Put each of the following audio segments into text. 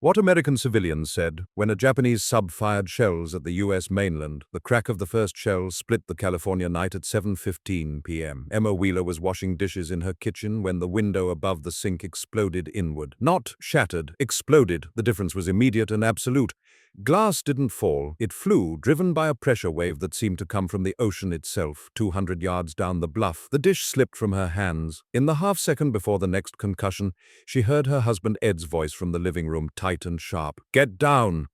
What American civilians said when a Japanese sub fired shells at the U.S. mainland. The crack of the first shell split the California night at 7:15 p.m. Emma Wheeler was washing dishes in her kitchen when the window above the sink exploded inward. Not shattered, exploded. The difference was immediate and absolute. Glass didn't fall. It flew, driven by a pressure wave that seemed to come from the ocean itself. 200 yards down the bluff, the dish slipped from her hands. In the half-second before the next concussion, she heard her husband Ed's voice from the living room, tight and sharp. "Get down!"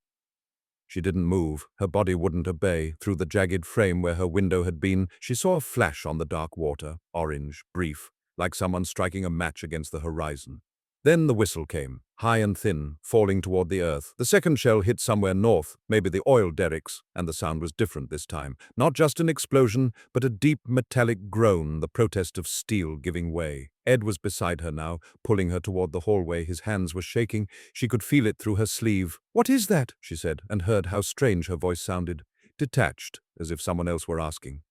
She didn't move. Her body wouldn't obey. Through the jagged frame where her window had been, she saw a flash on the dark water, orange, brief, like someone striking a match against the horizon. Then the whistle came, high and thin, falling toward the earth. The second shell hit somewhere north, maybe the oil derricks, and the sound was different this time. Not just an explosion, but a deep metallic groan, the protest of steel giving way. Ed was beside her now, pulling her toward the hallway. His hands were shaking. She could feel it through her sleeve. "What is that?" she said, and heard how strange her voice sounded. Detached, as if someone else were asking.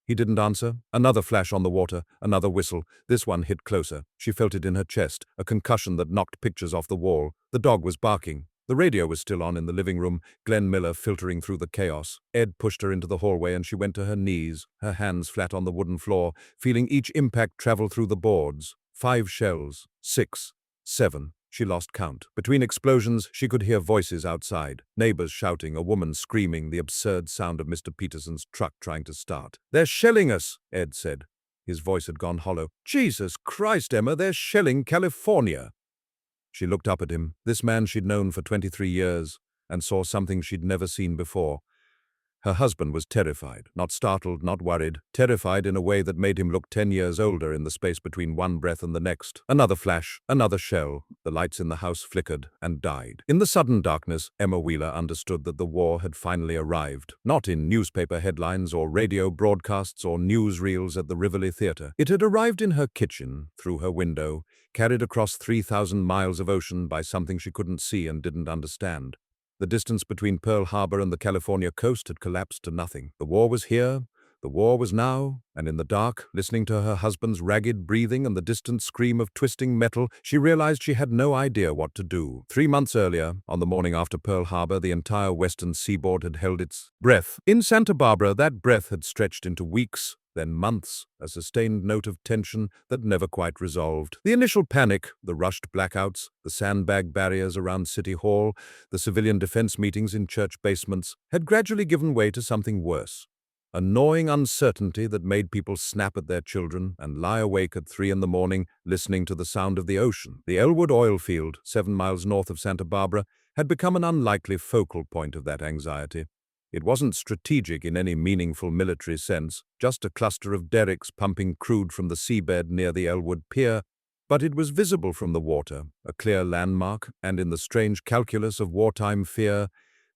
He didn't answer. Another flash on the water, another whistle. This one hit closer. She felt it in her chest, a concussion that knocked pictures off the wall. The dog was barking. The radio was still on in the living room, Glenn Miller filtering through the chaos. Ed pushed her into the hallway and she went to her knees, her hands flat on the wooden floor, feeling each impact travel through the boards. 5 shells. 6. 7. She lost count. Between explosions, she could hear voices outside. Neighbors shouting, a woman screaming, the absurd sound of Mr. Peterson's truck trying to start. "They're shelling us," Ed said. His voice had gone hollow. "Jesus Christ, Emma, they're shelling California." She looked up at him, this man she'd known for 23 years, and saw something she'd never seen before. Her husband was terrified, not startled, not worried, terrified in a way that made him look 10 years older in the space between one breath and the next. Another flash, another shell. The lights in the house flickered and died. In the sudden darkness, Emma Wheeler understood that the war had finally arrived. Not in newspaper headlines or radio broadcasts or newsreels at the Rivoli Theater. It had arrived in her kitchen, through her window, carried across 3,000 miles of ocean by something she couldn't see and didn't understand. The distance between Pearl Harbor and the California coast had collapsed to nothing. The war was here, the war was now, and in the dark, listening to her husband's ragged breathing and the distant scream of twisting metal, she realized she had no idea what to do. 3 months earlier, on the morning after Pearl Harbor, the entire western seaboard had held its breath. In Santa Barbara, that breath had stretched into weeks, then months, a sustained note of tension that never quite resolved. The initial panic, the rushed blackouts, the sandbag barriers around City Hall, the civilian defense meetings in church basements, had gradually given way to something worse. A gnawing uncertainty that made people snap at their children and lie awake at 3 in the morning listening to the sound of the ocean. The Elwood oil field, 7 miles north of Santa Barbara, had become an unlikely focal point of that anxiety. It wasn't strategic in any meaningful military sense, just a cluster of derricks pumping crude from the seabed near the Elwood Pier, but it was visible from the water, a clear landmark, and in the strange calculus of wartime fear,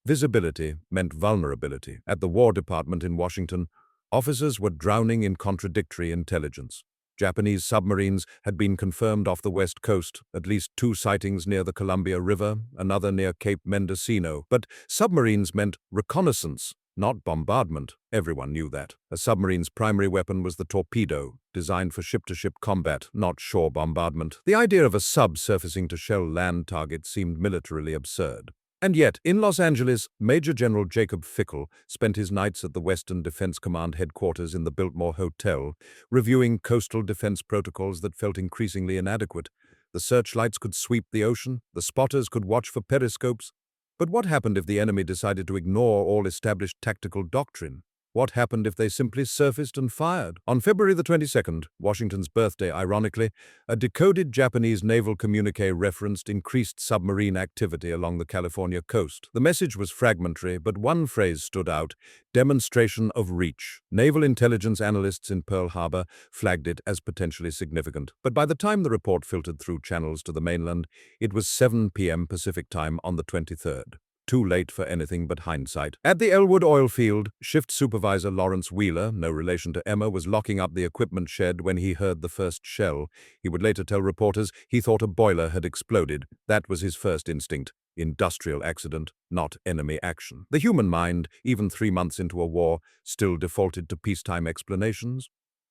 visibility meant vulnerability. At the War Department in Washington, officers were drowning in contradictory intelligence. Japanese submarines had been confirmed off the west coast, at least 2 sightings near the Columbia River, another near Cape Mendocino. But submarines meant reconnaissance, not bombardment. Everyone knew that. A submarine's primary weapon was the torpedo, designed for ship-to-ship combat, not shore bombardment. The idea of a sub surfacing to shell land targets seemed militarily absurd. And yet, in Los Angeles, Major General Jacob Fickle spent his nights at the Western Defense Command headquarters in the Biltmore Hotel, reviewing coastal defense protocols that felt increasingly inadequate. The searchlights could sweep the ocean, the spotters could watch for periscopes. But what happened if the enemy decided to ignore all established tactical doctrine? What happened if they simply surfaced and fired? On February the 22nd, Washington's birthday, ironically, a decoded Japanese naval communique referenced increased submarine activity along the California coast. The message was fragmentary, but one phrase stood out: demonstration of reach. Naval intelligence analysts in Pearl Harbor flagged it as potentially significant. But by the time the report filtered through channels to the mainland, it was 7 p.m. Pacific time on the 23rd. Too late for anything but hindsight. At the Elwood oil field, shift supervisor Lawrence Wheeler, no relation to Emma, was locking up the equipment shed when he heard the first shell. He would later tell reporters he thought a boiler had exploded. That was his first instinct. Industrial accident, not enemy action. The human mind, even 3 months into a war, still defaulted to peacetime explanations.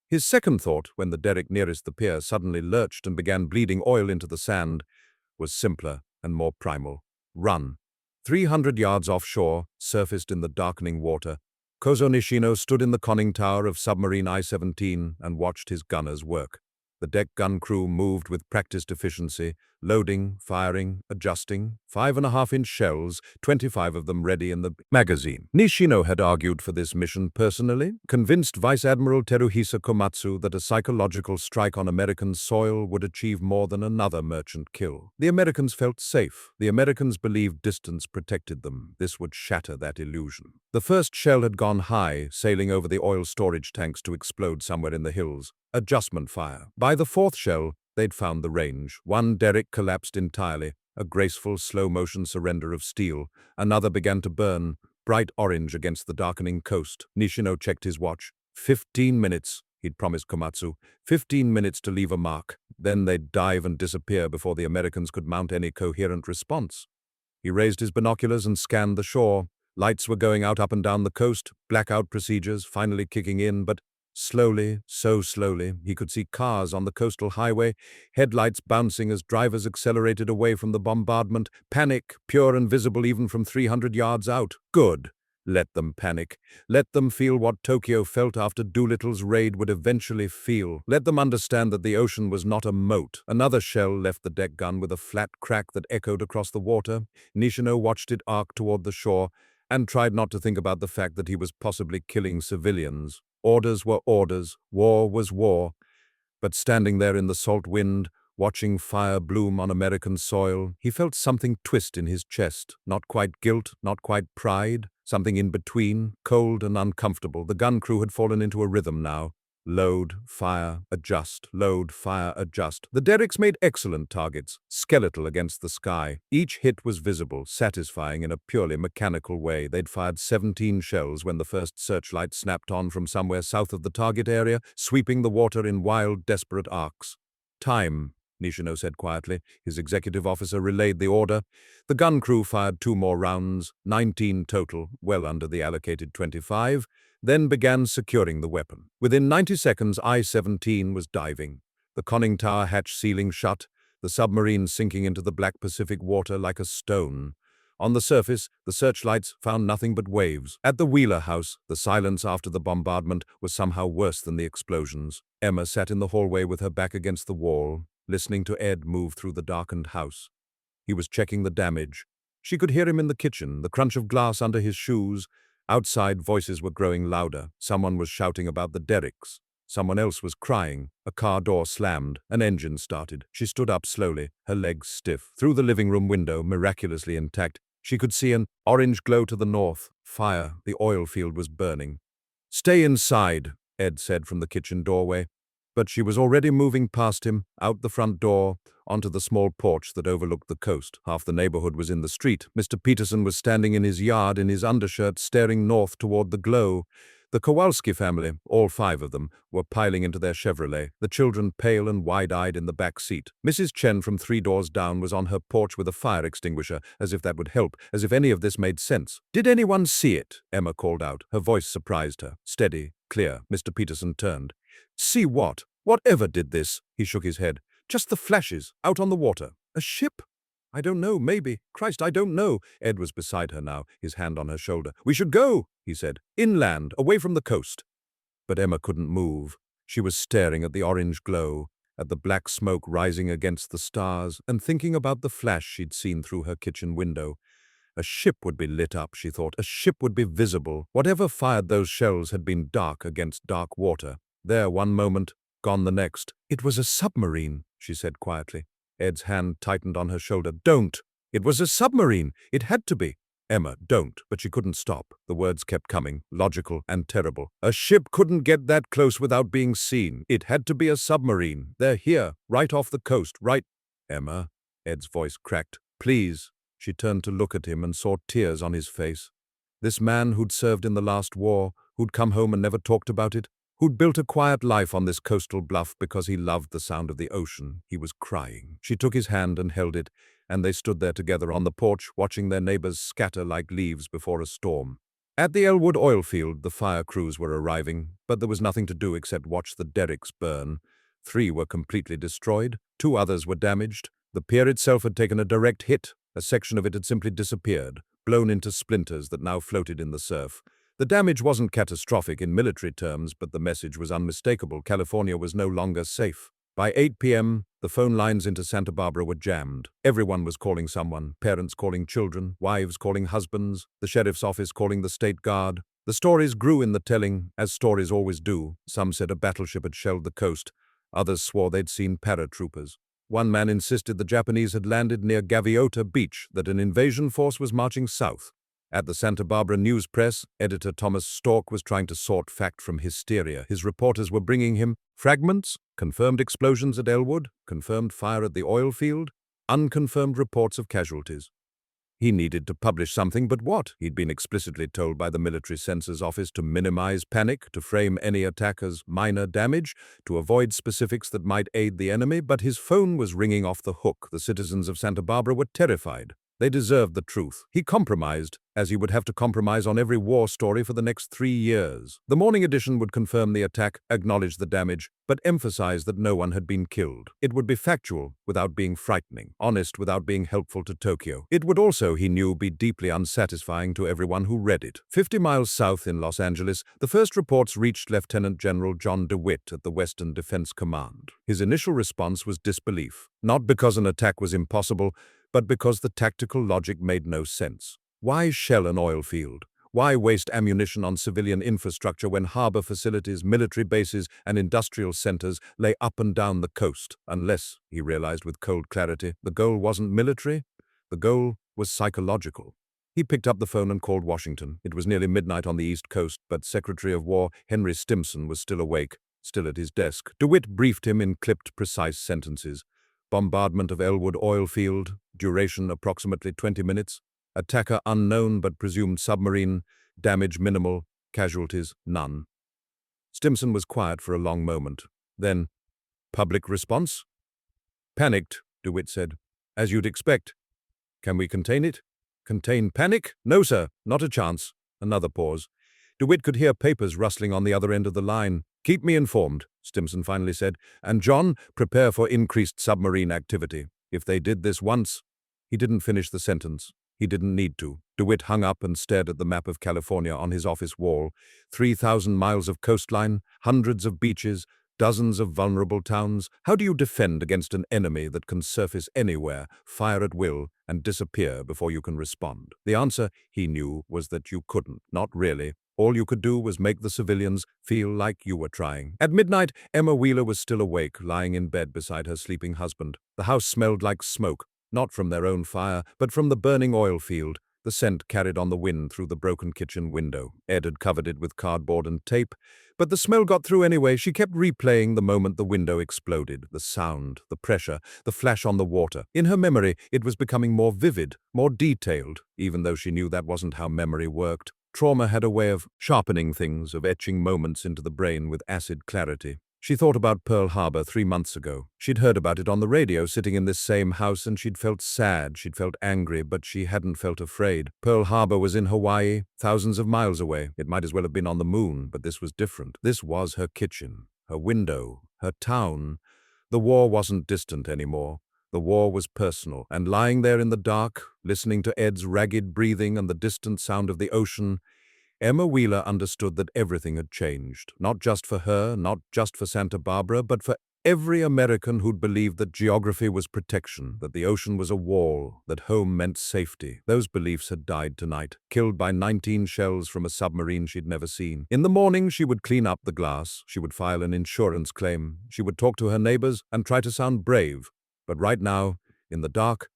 His second thought, when the derrick nearest the pier suddenly lurched and began bleeding oil into the sand, was simpler and more primal. Run. 300 yards offshore, surfaced in the darkening water, Kozo Nishino stood in the conning tower of submarine I-17 and watched his gunners work. The deck gun crew moved with practiced efficiency, loading, firing, adjusting, 5.5-inch shells, 25 of them ready in the magazine. Nishino had argued for this mission personally, convinced Vice Admiral Teruhisa Komatsu that a psychological strike on American soil would achieve more than another merchant kill. The Americans felt safe. The Americans believed distance protected them. This would shatter that illusion. The first shell had gone high, sailing over the oil storage tanks to explode somewhere in the hills. Adjustment fire. By the fourth shell, they'd found the range. One derrick collapsed entirely, a graceful slow-motion surrender of steel. Another began to burn, bright orange against the darkening coast. Nishino checked his watch. 15 minutes, he'd promised Komatsu. 15 minutes to leave a mark. Then they'd dive and disappear before the Americans could mount any coherent response. He raised his binoculars and scanned the shore. Lights were going out up and down the coast, blackout procedures finally kicking in, but slowly, so slowly, he could see cars on the coastal highway, headlights bouncing as drivers accelerated away from the bombardment, panic, pure and visible even from 300 yards out. Good. Let them panic. Let them feel what Tokyo felt after Doolittle's raid would eventually feel. Let them understand that the ocean was not a moat. Another shell left the deck gun with a flat crack that echoed across the water. Nishino watched it arc toward the shore and tried not to think about the fact that he was possibly killing civilians. Orders were orders, war was war. But standing there in the salt wind, watching fire bloom on American soil, he felt something twist in his chest. Not quite guilt, not quite pride, something in between, cold and uncomfortable. The gun crew had fallen into a rhythm now. Load, fire, adjust, load, fire, adjust. The derricks made excellent targets, skeletal against the sky. Each hit was visible, satisfying in a purely mechanical way. They'd fired 17 shells when the first searchlight snapped on from somewhere south of the target area, sweeping the water in wild, desperate arcs. Time, Nishino said quietly. His executive officer relayed the order. The gun crew fired 2 more rounds, 19 total, well under the allocated 25, then began securing the weapon. Within 90 seconds, I-17 was diving. The conning tower hatch sealing shut, the submarine sinking into the black Pacific water like a stone. On the surface, the searchlights found nothing but waves. At the Wheeler house, the silence after the bombardment was somehow worse than the explosions. Emma sat in the hallway with her back against the wall, listening to Ed move through the darkened house. He was checking the damage. She could hear him in the kitchen, the crunch of glass under his shoes. Outside, voices were growing louder. Someone was shouting about the derricks. Someone else was crying. A car door slammed. An engine started. She stood up slowly, her legs stiff. Through the living room window, miraculously intact, she could see an orange glow to the north. Fire. The oil field was burning. "Stay inside," Ed said from the kitchen doorway. But she was already moving past him, out the front door, onto the small porch that overlooked the coast. Half the neighborhood was in the street. Mr. Peterson was standing in his yard in his undershirt, staring north toward the glow. The Kowalski family, all 5 of them, were piling into their Chevrolet, the children pale and wide-eyed in the back seat. Mrs. Chen from 3 doors down was on her porch with a fire extinguisher, as if that would help, as if any of this made sense. "Did anyone see it?" Emma called out. Her voice surprised her. Steady, clear. Mr. Peterson turned. "See what? Whatever did this?" He shook his head. "Just the flashes, out on the water. A ship? I don't know, maybe. Christ, I don't know." Ed was beside her now, his hand on her shoulder. "We should go," he said. "Inland, away from the coast." But Emma couldn't move. She was staring at the orange glow, at the black smoke rising against the stars, and thinking about the flash she'd seen through her kitchen window. A ship would be lit up, she thought. A ship would be visible. Whatever fired those shells had been dark against dark water. There one moment, gone the next. "It was a submarine," she said quietly. Ed's hand tightened on her shoulder. "Don't! It was a submarine! It had to be!" "Emma, don't." But she couldn't stop. The words kept coming, logical and terrible. "A ship couldn't get that close without being seen. It had to be a submarine. They're here, right off the coast, right—" "Emma," Ed's voice cracked. "Please." She turned to look at him and saw tears on his face. This man who'd served in the last war, who'd come home and never talked about it, who'd built a quiet life on this coastal bluff because he loved the sound of the ocean. He was crying. She took his hand and held it, and they stood there together on the porch, watching their neighbors scatter like leaves before a storm. At the Elwood oil field, the fire crews were arriving, but there was nothing to do except watch the derricks burn. 3 were completely destroyed, 2 others were damaged. The pier itself had taken a direct hit. A section of it had simply disappeared, blown into splinters that now floated in the surf. The damage wasn't catastrophic in military terms, but the message was unmistakable. California was no longer safe. By 8 p.m., the phone lines into Santa Barbara were jammed. Everyone was calling someone, parents calling children, wives calling husbands, the sheriff's office calling the state guard. The stories grew in the telling, as stories always do. Some said a battleship had shelled the coast. Others swore they'd seen paratroopers. One man insisted the Japanese had landed near Gaviota Beach, that an invasion force was marching south. At the Santa Barbara News Press, editor Thomas Stork was trying to sort fact from hysteria. His reporters were bringing him fragments, confirmed explosions at Elwood, confirmed fire at the oil field, unconfirmed reports of casualties. He needed to publish something, but what? He'd been explicitly told by the military census office to minimize panic, to frame any attack as minor damage, to avoid specifics that might aid the enemy, but his phone was ringing off the hook. The citizens of Santa Barbara were terrified. They deserved the truth. He compromised, as he would have to compromise on every war story for the next 3 years. The morning edition would confirm the attack, acknowledge the damage, but emphasize that no one had been killed. It would be factual without being frightening, honest without being helpful to Tokyo. It would also, he knew, be deeply unsatisfying to everyone who read it. 50 miles south in Los Angeles, the first reports reached Lieutenant General John DeWitt at the Western Defense Command. His initial response was disbelief, not because an attack was impossible, but because the tactical logic made no sense. Why shell an oil field? Why waste ammunition on civilian infrastructure when harbor facilities, military bases, and industrial centers lay up and down the coast? Unless, he realized with cold clarity, the goal wasn't military, the goal was psychological. He picked up the phone and called Washington. It was nearly midnight on the East Coast, but Secretary of War Henry Stimson was still awake, still at his desk. DeWitt briefed him in clipped, precise sentences. Bombardment of Elwood oil field, duration approximately 20 minutes. Attacker unknown but presumed submarine, damage minimal, casualties none. Stimson was quiet for a long moment. Then, public response? Panicked, DeWitt said. As you'd expect. Can we contain it? Contain panic? No, sir, not a chance. Another pause. DeWitt could hear papers rustling on the other end of the line. Keep me informed, Stimson finally said. And John, prepare for increased submarine activity. If they did this once... He didn't finish the sentence. He didn't need to. DeWitt hung up and stared at the map of California on his office wall. 3,000 miles of coastline, hundreds of beaches, dozens of vulnerable towns. How do you defend against an enemy that can surface anywhere, fire at will, and disappear before you can respond? The answer, he knew, was that you couldn't. Not really. All you could do was make the civilians feel like you were trying. At midnight, Emma Wheeler was still awake, lying in bed beside her sleeping husband. The house smelled like smoke, not from their own fire, but from the burning oil field. The scent carried on the wind through the broken kitchen window. Ed had covered it with cardboard and tape, but the smell got through anyway. She kept replaying the moment the window exploded, the sound, the pressure, the flash on the water. In her memory, it was becoming more vivid, more detailed, even though she knew that wasn't how memory worked. Trauma had a way of sharpening things, of etching moments into the brain with acid clarity. She thought about Pearl Harbor 3 months ago. She'd heard about it on the radio, sitting in this same house, and she'd felt sad, she'd felt angry, but she hadn't felt afraid. Pearl Harbor was in Hawaii, thousands of miles away. It might as well have been on the moon, but this was different. This was her kitchen, her window, her town. The war wasn't distant anymore. The war was personal, and lying there in the dark, listening to Ed's ragged breathing and the distant sound of the ocean, Emma Wheeler understood that everything had changed, not just for her, not just for Santa Barbara, but for every American who'd believed that geography was protection, that the ocean was a wall, that home meant safety. Those beliefs had died tonight, killed by 19 shells from a submarine she'd never seen. In the morning, she would clean up the glass, she would file an insurance claim, she would talk to her neighbors and try to sound brave. But right now, in the dark,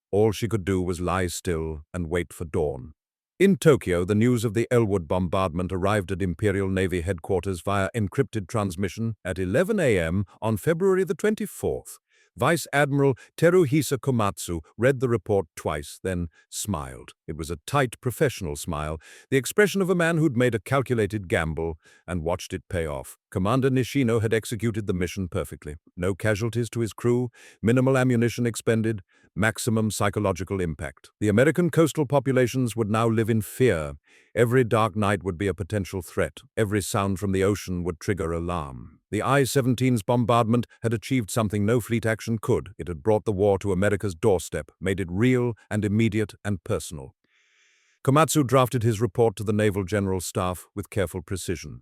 all she could do was lie still and wait for dawn. In Tokyo, the news of the Elwood bombardment arrived at Imperial Navy headquarters via encrypted transmission at 11 a.m. on February the 24th. Vice Admiral Teruhisa Komatsu read the report twice, then smiled. It was a tight, professional smile, the expression of a man who'd made a calculated gamble and watched it pay off. Commander Nishino had executed the mission perfectly. No casualties to his crew, minimal ammunition expended, maximum psychological impact. The American coastal populations would now live in fear. Every dark night would be a potential threat. Every sound from the ocean would trigger alarm. The I-17's bombardment had achieved something no fleet action could. It had brought the war to America's doorstep, made it real and immediate and personal. Komatsu drafted his report to the Naval General Staff with careful precision.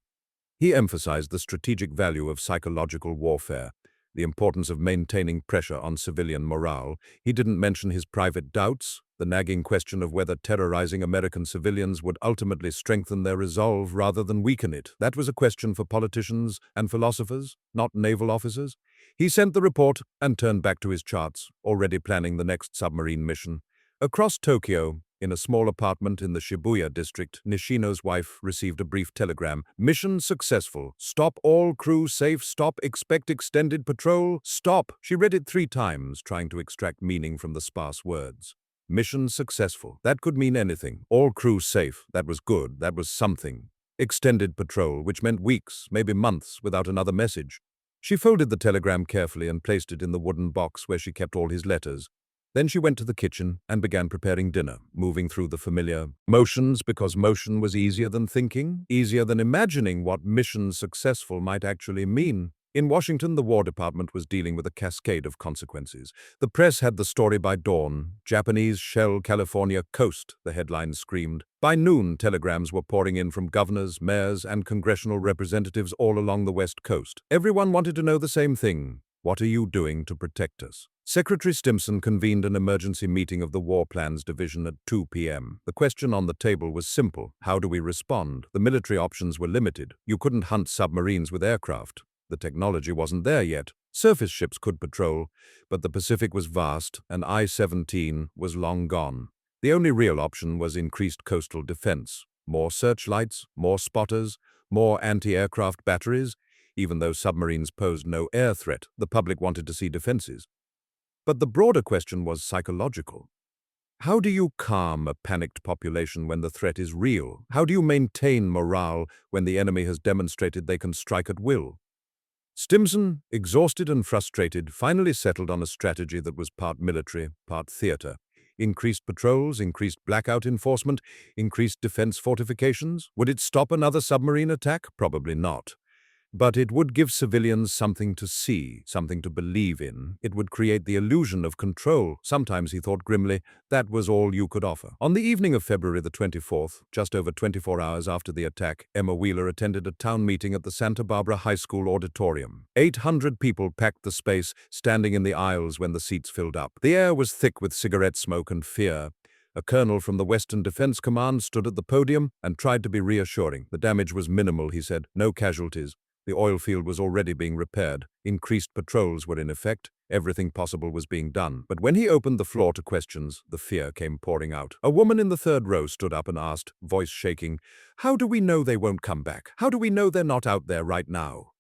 He emphasized the strategic value of psychological warfare, the importance of maintaining pressure on civilian morale. He didn't mention his private doubts, the nagging question of whether terrorizing American civilians would ultimately strengthen their resolve rather than weaken it. That was a question for politicians and philosophers, not naval officers. He sent the report and turned back to his charts, already planning the next submarine mission. Across Tokyo, in a small apartment in the Shibuya district, Nishino's wife received a brief telegram. Mission successful. Stop all crew safe. Stop. Expect extended patrol. Stop. She read it 3 times, trying to extract meaning from the sparse words. Mission successful. That could mean anything. All crew safe. That was good. That was something. Extended patrol, which meant weeks, maybe months, without another message. She folded the telegram carefully and placed it in the wooden box where she kept all his letters. Then she went to the kitchen and began preparing dinner, moving through the familiar motions because motion was easier than thinking, easier than imagining what mission successful might actually mean. In Washington, the War Department was dealing with a cascade of consequences. The press had the story by dawn. Japanese shell California coast, the headlines screamed. By noon, telegrams were pouring in from governors, mayors, and congressional representatives all along the West Coast. Everyone wanted to know the same thing. What are you doing to protect us? Secretary Stimson convened an emergency meeting of the War Plans Division at 2 p.m. The question on the table was simple. How do we respond? The military options were limited. You couldn't hunt submarines with aircraft. The technology wasn't there yet. Surface ships could patrol, but the Pacific was vast and I-17 was long gone. The only real option was increased coastal defense. More searchlights, more spotters, more anti-aircraft batteries. Even though submarines posed no air threat, the public wanted to see defenses. But the broader question was psychological. How do you calm a panicked population when the threat is real? How do you maintain morale when the enemy has demonstrated they can strike at will? Stimson, exhausted and frustrated, finally settled on a strategy that was part military, part theater. Increased patrols, increased blackout enforcement, increased defense fortifications. Would it stop another submarine attack? Probably not. But it would give civilians something to see, something to believe in. It would create the illusion of control. Sometimes, he thought grimly, that was all you could offer. On the evening of February the 24th, just over 24 hours after the attack, Emma Wheeler attended a town meeting at the Santa Barbara High School auditorium. 800 people packed the space, standing in the aisles when the seats filled up. The air was thick with cigarette smoke and fear. A colonel from the Western Defense Command stood at the podium and tried to be reassuring. The damage was minimal, he said. No casualties. The oil field was already being repaired. Increased patrols were in effect. Everything possible was being done. But when he opened the floor to questions, the fear came pouring out. A woman in the third row stood up and asked, voice shaking, "How do we know they won't come back? How do we know they're not out there right now?"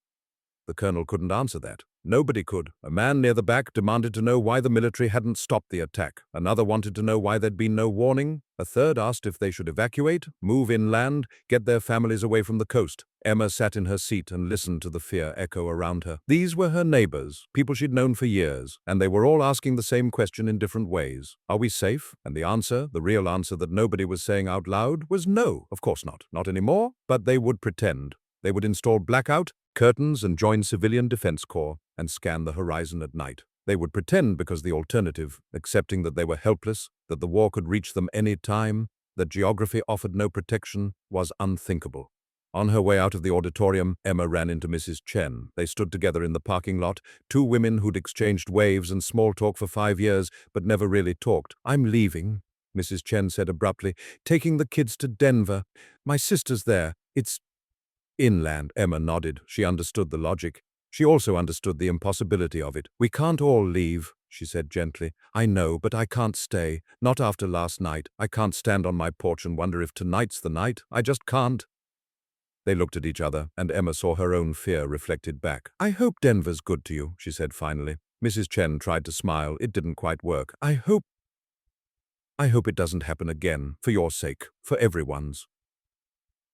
The colonel couldn't answer that. Nobody could. A man near the back demanded to know why the military hadn't stopped the attack. Another wanted to know why there'd been no warning. A third asked if they should evacuate, move inland, get their families away from the coast. Emma sat in her seat and listened to the fear echo around her. These were her neighbors, people she'd known for years, and they were all asking the same question in different ways. Are we safe? And the answer, the real answer that nobody was saying out loud, was no. Of course not. Not anymore. But they would pretend. They would install blackout curtains and join civilian defense corps and scan the horizon at night. They would pretend because the alternative, accepting that they were helpless, that the war could reach them any time, that geography offered no protection, was unthinkable. On her way out of the auditorium, Emma ran into Mrs. Chen. They stood together in the parking lot, 2 women who'd exchanged waves and small talk for 5 years, but never really talked. "I'm leaving," Mrs. Chen said abruptly, "taking the kids to Denver. My sister's there. It's inland." Emma nodded. She understood the logic. She also understood the impossibility of it. "We can't all leave," she said gently. "I know, but I can't stay. Not after last night. I can't stand on my porch and wonder if tonight's the night. I just can't." They looked at each other, and Emma saw her own fear reflected back. "I hope Denver's good to you," she said finally. Mrs. Chen tried to smile. It didn't quite work. I hope it doesn't happen again, for your sake, for everyone's."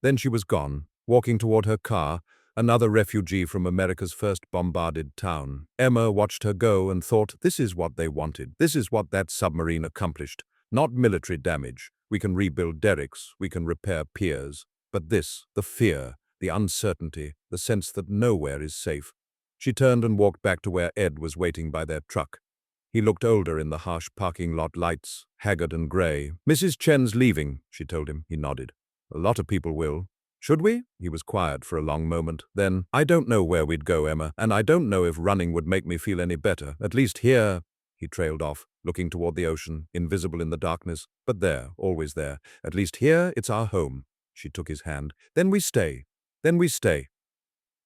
Then she was gone, walking toward her car, another refugee from America's first bombarded town. Emma watched her go and thought, this is what they wanted. This is what that submarine accomplished. Not military damage. We can rebuild derricks, we can repair piers. But this, the fear, the uncertainty, the sense that nowhere is safe. She turned and walked back to where Ed was waiting by their truck. He looked older in the harsh parking lot lights, haggard and grey. Mrs. Chen's leaving, she told him. He nodded. A lot of people will. Should we? He was quiet for a long moment. Then, I don't know where we'd go, Emma, and I don't know if running would make me feel any better. At least here, he trailed off, looking toward the ocean, invisible in the darkness. But there, always there. At least here, it's our home. She took his hand. Then we stay. Then we stay.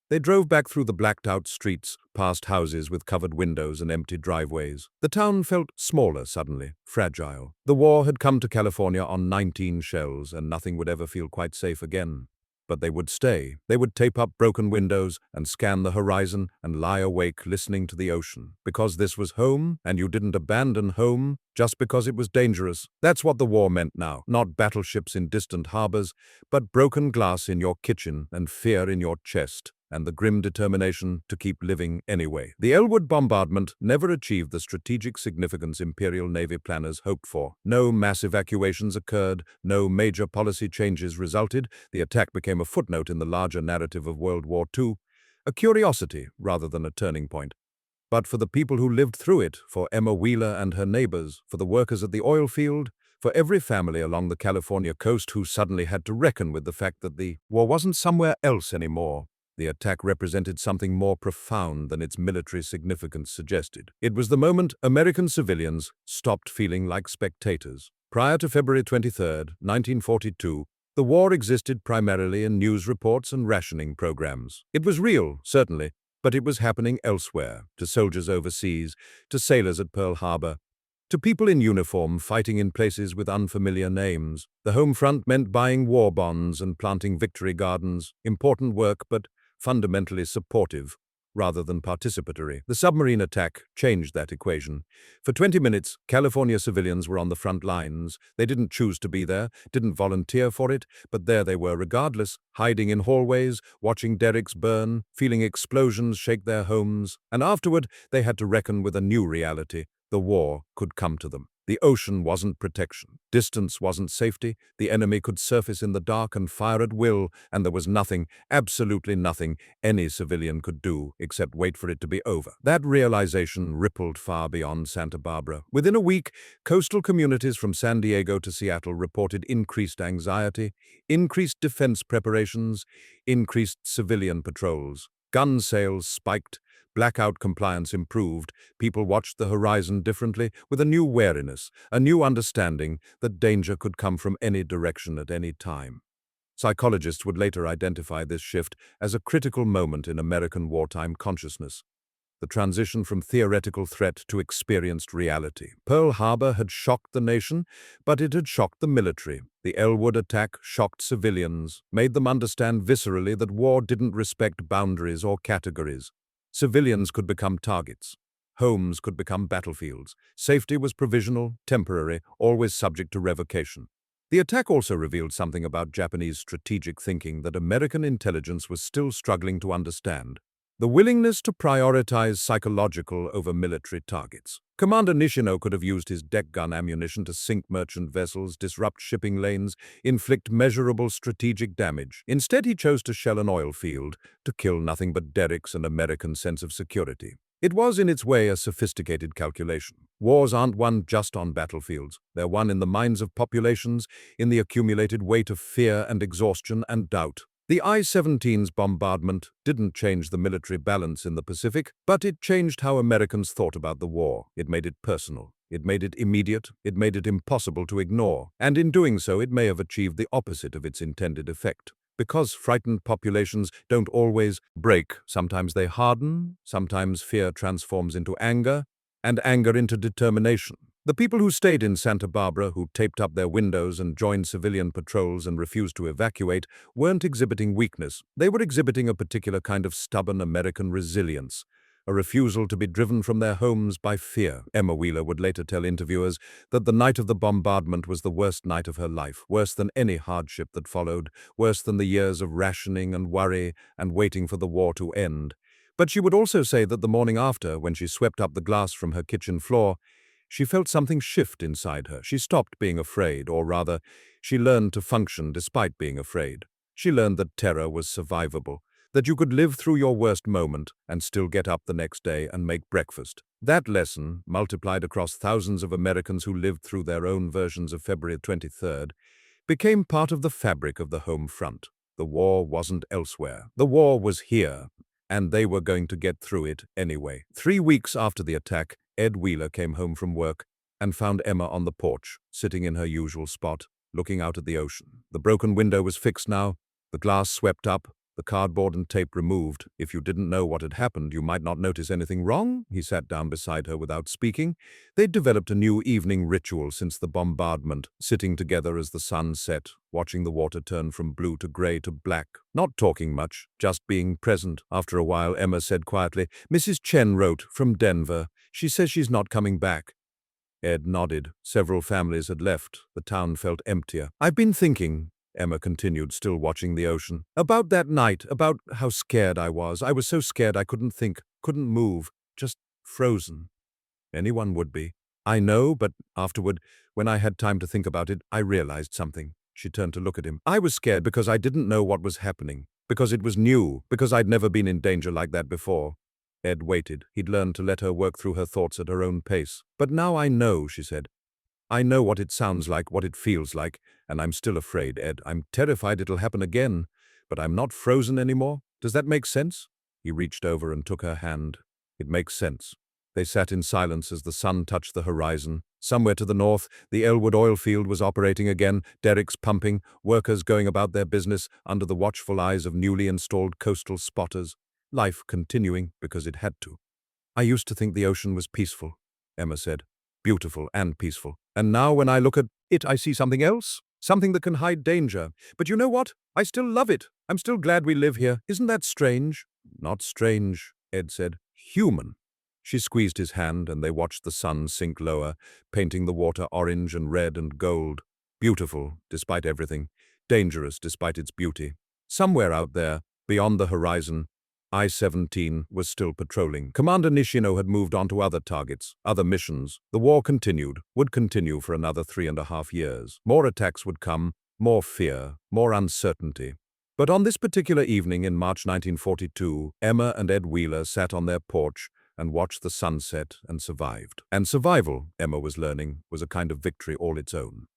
They drove back through the blacked-out streets, past houses with covered windows and empty driveways. The town felt smaller suddenly, fragile. The war had come to California on 19 shells, and nothing would ever feel quite safe again. But they would stay. They would tape up broken windows and scan the horizon and lie awake listening to the ocean. Because this was home, and you didn't abandon home just because it was dangerous. That's what the war meant now. Not battleships in distant harbors, but broken glass in your kitchen and fear in your chest, and the grim determination to keep living anyway. The Elwood bombardment never achieved the strategic significance Imperial Navy planners hoped for. No mass evacuations occurred, no major policy changes resulted. The attack became a footnote in the larger narrative of World War II, a curiosity rather than a turning point. But for the people who lived through it, for Emma Wheeler and her neighbors, for the workers at the oil field, for every family along the California coast who suddenly had to reckon with the fact that the war wasn't somewhere else anymore, the attack represented something more profound than its military significance suggested. It was the moment American civilians stopped feeling like spectators. Prior to February 23, 1942, the war existed primarily in news reports and rationing programs. It was real, certainly, but it was happening elsewhere, to soldiers overseas, to sailors at Pearl Harbor, to people in uniform fighting in places with unfamiliar names. The home front meant buying war bonds and planting victory gardens, important work but fundamentally supportive, rather than participatory. The submarine attack changed that equation. For 20 minutes, California civilians were on the front lines. They didn't choose to be there, didn't volunteer for it, but there they were regardless, hiding in hallways, watching derricks burn, feeling explosions shake their homes. And afterward, they had to reckon with a new reality. The war could come to them. The ocean wasn't protection. Distance wasn't safety. The enemy could surface in the dark and fire at will, and there was nothing, absolutely nothing, any civilian could do except wait for it to be over. That realization rippled far beyond Santa Barbara. Within a week, coastal communities from San Diego to Seattle reported increased anxiety, increased defense preparations, increased civilian patrols. Gun sales spiked. Blackout compliance improved. People watched the horizon differently, with a new wariness, a new understanding that danger could come from any direction at any time. Psychologists would later identify this shift as a critical moment in American wartime consciousness, the transition from theoretical threat to experienced reality. Pearl Harbor had shocked the nation, but it had shocked the military. The Elwood attack shocked civilians, made them understand viscerally that war didn't respect boundaries or categories. Civilians could become targets. Homes could become battlefields. Safety was provisional, temporary, always subject to revocation. The attack also revealed something about Japanese strategic thinking that American intelligence was still struggling to understand: the willingness to prioritize psychological over military targets. Commander Nishino could have used his deck gun ammunition to sink merchant vessels, disrupt shipping lanes, inflict measurable strategic damage. Instead, he chose to shell an oil field, to kill nothing but derricks and American sense of security. It was, in its way, a sophisticated calculation. Wars aren't won just on battlefields. They're won in the minds of populations, in the accumulated weight of fear and exhaustion and doubt. The I-17's bombardment didn't change the military balance in the Pacific, but it changed how Americans thought about the war. It made it personal. It made it immediate. It made it impossible to ignore. And in doing so, it may have achieved the opposite of its intended effect. Because frightened populations don't always break. Sometimes they harden, sometimes fear transforms into anger, and anger into determination. The people who stayed in Santa Barbara, who taped up their windows and joined civilian patrols and refused to evacuate, weren't exhibiting weakness. They were exhibiting a particular kind of stubborn American resilience, a refusal to be driven from their homes by fear. Emma Wheeler would later tell interviewers that the night of the bombardment was the worst night of her life, worse than any hardship that followed, worse than the years of rationing and worry and waiting for the war to end. But she would also say that the morning after, when she swept up the glass from her kitchen floor, she felt something shift inside her. She stopped being afraid, or rather, she learned to function despite being afraid. She learned that terror was survivable, that you could live through your worst moment and still get up the next day and make breakfast. That lesson, multiplied across thousands of Americans who lived through their own versions of February 23rd, became part of the fabric of the home front. The war wasn't elsewhere. The war was here, and they were going to get through it anyway. 3 weeks after the attack, Ed Wheeler came home from work and found Emma on the porch, sitting in her usual spot, looking out at the ocean. The broken window was fixed now, the glass swept up, the cardboard and tape removed. If you didn't know what had happened, you might not notice anything wrong. He sat down beside her without speaking. They'd developed a new evening ritual since the bombardment, sitting together as the sun set, watching the water turn from blue to gray to black. Not talking much, just being present. After a while, Emma said quietly, "Mrs. Chen wrote from Denver. She says she's not coming back." Ed nodded. Several families had left. The town felt emptier. "I've been thinking," Emma continued, still watching the ocean, "about that night, about how scared I was. I was so scared I couldn't think, couldn't move, just frozen. Anyone would be. I know, but afterward, when I had time to think about it, I realized something." She turned to look at him. "I was scared because I didn't know what was happening, because it was new, because I'd never been in danger like that before." Ed waited. He'd learned to let her work through her thoughts at her own pace. "But now I know," she said. "I know what it sounds like, what it feels like, and I'm still afraid, Ed. I'm terrified it'll happen again, but I'm not frozen anymore. Does that make sense?" He reached over and took her hand. "It makes sense." They sat in silence as the sun touched the horizon. Somewhere to the north, the Elwood oil field was operating again, derricks pumping, workers going about their business under the watchful eyes of newly installed coastal spotters. Life continuing because it had to. "I used to think the ocean was peaceful," Emma said. "Beautiful and peaceful. And now when I look at it, I see something else, something that can hide danger. But you know what? I still love it. I'm still glad we live here. Isn't that strange?" "Not strange," Ed said. "Human." She squeezed his hand and they watched the sun sink lower, painting the water orange and red and gold. Beautiful, despite everything. Dangerous, despite its beauty. Somewhere out there, beyond the horizon, I-17 was still patrolling. Commander Nishino had moved on to other targets, other missions. The war continued, would continue for another 3.5 years. More attacks would come, more fear, more uncertainty. But on this particular evening in March 1942, Emma and Ed Wheeler sat on their porch and watched the sunset and survived. And survival, Emma was learning, was a kind of victory all its own.